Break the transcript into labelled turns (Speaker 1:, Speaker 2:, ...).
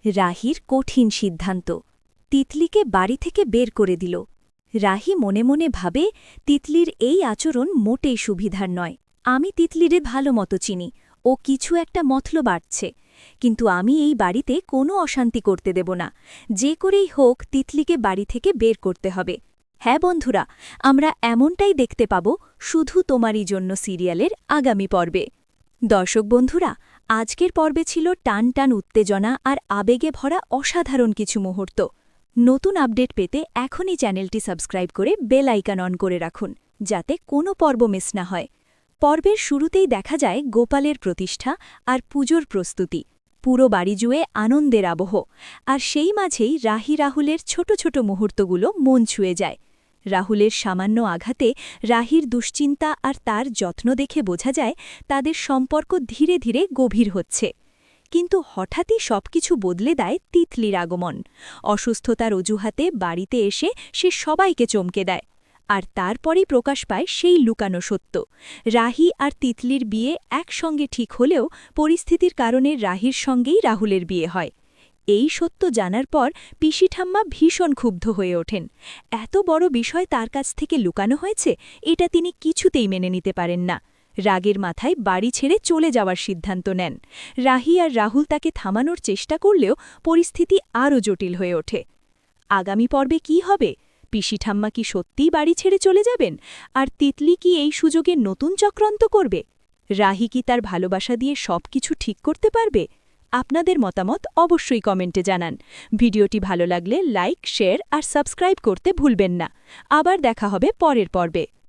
Speaker 1: রাহির কঠিন সিদ্ধান্ত তিতলিকে বাড়ি থেকে বের করে দিল। রাহি মনে মনে ভাবে, তিতলির এই আচরণ মোটেই সুবিধার নয়। আমি তিতলিরে ভালো মতো চিনি, ও কিছু একটা মতলব বাড়ছে, কিন্তু আমি এই বাড়িতে কোনো অশান্তি করতে দেব না। যে করেই হোক তিতলিকে বাড়ি থেকে বের করতে হবে। হ্যাঁ বন্ধুরা, আমরা এমনটাই দেখতে পাব শুধু তোমারই জন্য সিরিয়ালের আগামী পর্বে। দর্শক বন্ধুরা, আজকের পর্বে ছিল টান টান উত্তেজনা আর আবেগে ভরা অসাধারণ কিছু মুহূর্ত। নতুন আপডেট পেতে এখনই চ্যানেলটি সাবস্ক্রাইব করে বেল আইকন অন করে রাখুন, যাতে কোনো পর্ব মিস না হয়। পর্বের শুরুতেই দেখা যায় গোপালের প্রতিষ্ঠা আর পুজোর প্রস্তুতি। পুরো বাড়ি জুড়ে আনন্দের আবহ, আর সেই মাঝেই রাহি রাহুলের ছোট ছোট মুহূর্তগুলো মন ছুঁয়ে যায়। রাহুলের সামান্য আঘাতে রাহির দুশ্চিন্তা আর তার যত্ন দেখে বোঝা যায় তাদের সম্পর্ক ধীরে ধীরে গভীর হচ্ছে। কিন্তু হঠাৎই সবকিছু বদলে দেয় তিতলির আগমন। অসুস্থতার অজুহাতে বাড়িতে এসে সে সবাইকে চমকে দেয়। আর তারপরই প্রকাশ পায় সেই লুকানো সত্য। রাহি আর তিতলির বিয়ে একসঙ্গে ঠিক হলেও পরিস্থিতির কারণে রাহির সঙ্গেই রাহুলের বিয়ে হয়। এই সত্য জানার পর পিসি ঠাম্মা ভীষণ ক্ষুব্ধ হয়ে ওঠেন। এত বড় বিষয় তার কাছ থেকে লুকানো হয়েছে, এটা তিনি কিছুতেই মেনে নিতে পারেন না। রাগের মাথায় বাড়ি ছেড়ে চলে যাওয়ার সিদ্ধান্ত নেন। রাহি আর রাহুল তাকে থামানোর চেষ্টা করলেও পরিস্থিতি আরও জটিল হয়ে ওঠে। আগামী পর্বে কি হবে? পিসি ঠাম্মা কি সত্যিই বাড়ি ছেড়ে চলে যাবেন? আর তিতলি কি এই সুযোগে নতুন চক্রান্ত করবে? রাহি কি তার ভালোবাসা দিয়ে সবকিছু ঠিক করতে পারবে? আপনাদের মতামত অবশ্যই কমেন্টে জানান। ভিডিওটি ভালো লাগলে লাইক, শেয়ার আর সাবস্ক্রাইব করতে ভুলবেন না। আবার দেখা হবে পরের পর্বে।